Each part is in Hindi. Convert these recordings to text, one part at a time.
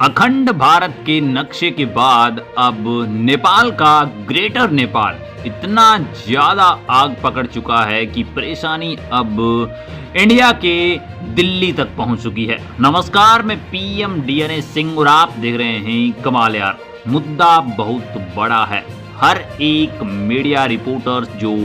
अखंड भारत के नक्शे के बाद अब नेपाल का ग्रेटर नेपाल इतना ज्यादा आग पकड़ चुका है कि परेशानी अब इंडिया के दिल्ली तक पहुंच चुकी है। नमस्कार, मैं पीएम डीएनए सिंह और आप देख रहे हैं कमाल यार। मुद्दा बहुत बड़ा है। हर एक मीडिया रिपोर्टर्स जो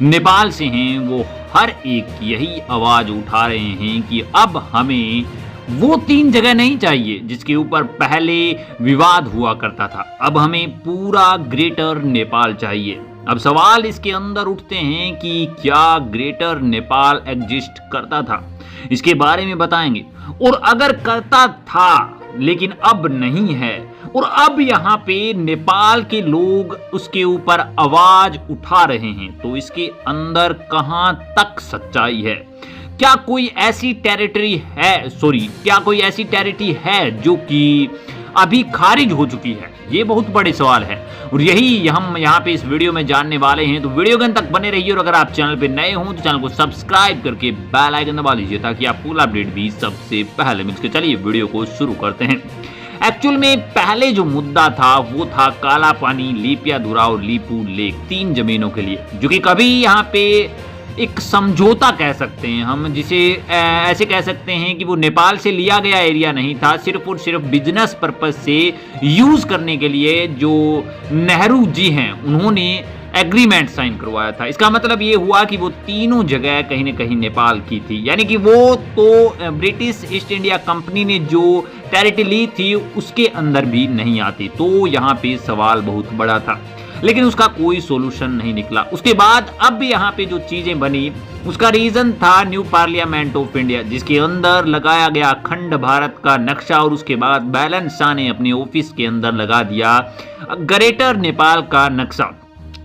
नेपाल से हैं वो हर एक यही आवाज उठा रहे हैं कि अब हमें वो 3 जगह नहीं चाहिए जिसके ऊपर पहले विवाद हुआ करता था। अब हमें पूरा ग्रेटर नेपाल चाहिए। अब सवाल इसके अंदर उठते हैं कि क्या ग्रेटर नेपाल एग्जिस्ट करता था, इसके बारे में बताएंगे। और अगर करता था लेकिन अब नहीं है और अब यहाँ पे नेपाल के लोग उसके ऊपर आवाज उठा रहे हैं, तो इसके अंदर कहां तक सच्चाई है? क्या कोई ऐसी टेरिटरी है जो कि अभी खारिज हो चुकी है? ये बहुत बड़े सवाल है और यही हम यहाँ पे इस वीडियो में जानने वाले हैं। तो वीडियो के अंत तक बने रहिए और अगर आप चैनल पे नए हों तो चैनल को सब्सक्राइब करके बेल आइकन दबा लीजिए ताकि आपको फुल अपडेट भी सबसे पहले मिल सके। चलिए वीडियो को शुरू करते हैं। एक्चुअल में पहले जो मुद्दा था वो था काला पानी, लेपियाधुरा और लीपू लेक, 3 जमीनों के लिए, जो कि कभी यहाँ पे एक समझौता कह सकते हैं हम, जिसे ऐसे कह सकते हैं कि वो नेपाल से लिया गया एरिया नहीं था, सिर्फ और सिर्फ बिजनेस पर्पस से यूज करने के लिए जो नेहरू जी हैं उन्होंने एग्रीमेंट साइन करवाया था। इसका मतलब ये हुआ कि वो तीनों जगह कहीं ना कहीं नेपाल की थी, यानी कि वो तो ब्रिटिश ईस्ट इंडिया कंपनी ने जो टेरिटरी ली थी उसके अंदर भी नहीं आती। तो यहाँ पे सवाल बहुत बड़ा था लेकिन उसका कोई सॉल्यूशन नहीं निकला। उसके बाद अब यहाँ पे जो चीजें बनी उसका रीजन था न्यू पार्लियामेंट ऑफ इंडिया, जिसके अंदर लगाया गया अखंड भारत का नक्शा और उसके बाद बैलेंस शाह ने अपने ऑफिस के अंदर लगा दिया ग्रेटर नेपाल का नक्शा।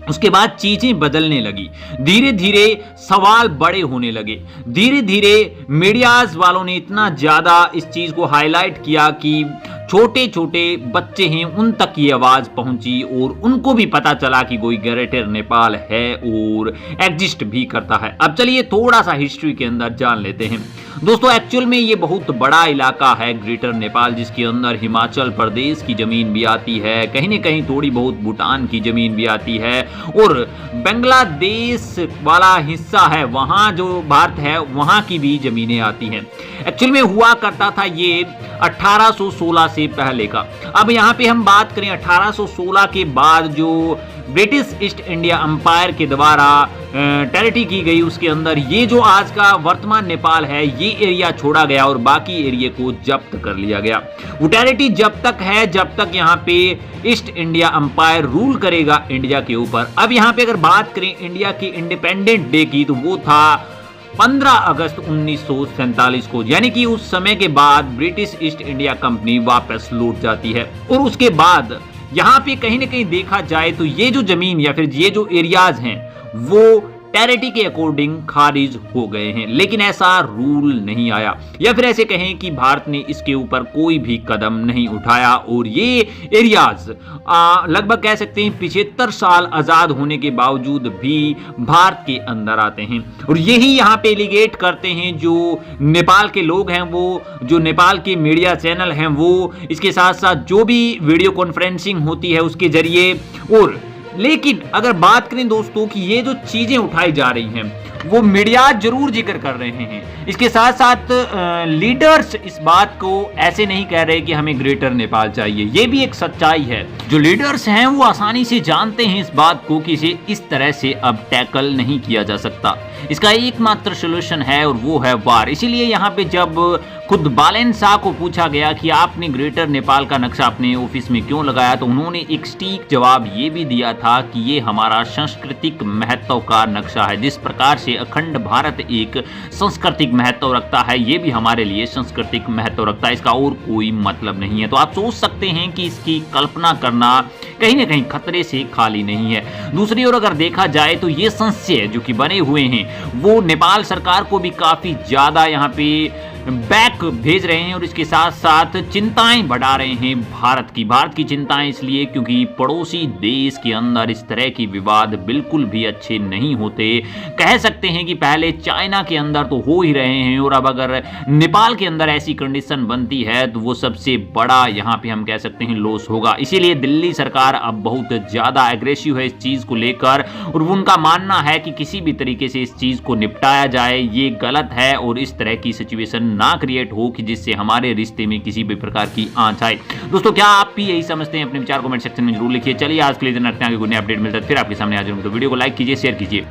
उसके बाद चीजें बदलने लगी, धीरे धीरे सवाल बड़े होने लगे, धीरे धीरे मीडियाज वालों ने इतना ज्यादा इस चीज को हाईलाइट किया कि छोटे छोटे बच्चे हैं उन तक ये आवाज पहुंची और उनको भी पता चला कि कोई ग्रेटर नेपाल है और एग्जिस्ट भी करता है। अब चलिए थोड़ा सा हिस्ट्री के अंदर जान लेते हैं। दोस्तों, एक्चुअल में ये बहुत बड़ा इलाका है ग्रेटर नेपाल, जिसके अंदर हिमाचल प्रदेश की जमीन भी आती है, कहीं न कहीं थोड़ी बहुत भूटान की जमीन भी आती है और बांग्लादेश वाला हिस्सा है, वहां जो भारत है वहां की भी जमीनें आती हैं। एक्चुअल में हुआ करता था ये 1816 से पहले का। अब यहाँ पे हम बात करें 1816 के बाद जो ब्रिटिश ईस्ट इंडिया अंपायर के द्वारा टेरिटरी की गई, उसके अंदर ये जो आज का वर्तमान नेपाल है ये एरिया छोड़ा गया और बाकी एरिया को जब्त कर लिया गया। वो टेरिटरी जब तक है जब तक यहाँ पे ईस्ट इंडिया अंपायर रूल करेगा इंडिया के ऊपर। अब यहाँ पे अगर बात करें इंडिया की इंडिपेंडेंट डे की, तो वो था 15 अगस्त 1947 को, यानी कि उस समय के बाद ब्रिटिश ईस्ट इंडिया कंपनी वापस लौट जाती है। और उसके बाद यहाँ पे कहीं ना कहीं देखा जाए तो ये जो जमीन या फिर ये जो एरियाज हैं वो टेरिटरी के अकॉर्डिंग खारिज हो गए हैं, लेकिन ऐसा रूल नहीं आया, या फिर ऐसे कहें कि भारत ने इसके ऊपर कोई भी कदम नहीं उठाया और ये एरियाज लगभग कह सकते हैं 75 साल आजाद होने के बावजूद भी भारत के अंदर आते हैं। और यही यहाँ पे एलिगेट करते हैं जो नेपाल के लोग हैं, वो जो नेपाल के मीडिया चैनल हैं, वो इसके साथ साथ जो भी वीडियो कॉन्फ्रेंसिंग होती है उसके जरिए। और लेकिन अगर बात करें दोस्तों कि ये जो चीजें उठाई जा रही हैं वो मीडिया जरूर जिक्र कर रहे हैं, इसके साथ साथ लीडर्स इस बात को ऐसे नहीं कह रहे कि हमें ग्रेटर नेपाल चाहिए। ये भी एक सच्चाई है। जो लीडर्स हैं वो आसानी से जानते हैं इस बात को कि इसे इस तरह से अब टैकल नहीं किया जा सकता। इसका एकमात्र सॉल्यूशन है और वो है वार। इसीलिए यहाँ पे जब खुद बैलेंस शाह को पूछा गया कि आपने ग्रेटर नेपाल का नक्शा अपने ऑफिस में क्यों लगाया, तो उन्होंने एक सटीक जवाब ये भी दिया था कि ये हमारा सांस्कृतिक महत्व का नक्शा है। जिस प्रकार से अखंड भारत एक सांस्कृतिक महत्व रखता है, ये भी हमारे लिए सांस्कृतिक महत्व रखता है, इसका और कोई मतलब नहीं है। तो आप सोच सकते हैं कि इसकी कल्पना करना कहीं ना कहीं खतरे से खाली नहीं है। दूसरी ओर अगर देखा जाए तो ये संशय जो कि बने हुए हैं वो नेपाल सरकार को भी काफी ज्यादा यहाँ पे बैक भेज रहे हैं और इसके साथ साथ चिंताएं बढ़ा रहे हैं भारत की चिंताएं इसलिए क्योंकि पड़ोसी देश के अंदर इस तरह की विवाद बिल्कुल भी अच्छे नहीं होते। कह सकते हैं कि पहले चाइना के अंदर तो हो ही रहे हैं और अब अगर नेपाल के अंदर ऐसी कंडीशन बनती है तो वो सबसे बड़ा यहाँ पे हम कह सकते हैं लॉस होगा। इसीलिए दिल्ली सरकार अब बहुत ज्यादा एग्रेसिव है इस चीज को लेकर और उनका मानना है कि किसी भी तरीके से इस चीज को निपटाया जाए, ये गलत है और इस तरह की सिचुएशन ना क्रिएट हो कि जिससे हमारे रिश्ते में किसी भी प्रकार की आंच आए। दोस्तों क्या आप भी यही समझते हैं? अपने विचार कमेंट सेक्शन में जरूर लिखिए। चलिए आज के लिए इतना रखते हैं, आगे कोई नया अपडेट मिलता है फिर आपके सामने हाजिर हूं। तो वीडियो को लाइक कीजिए, शेयर कीजिए।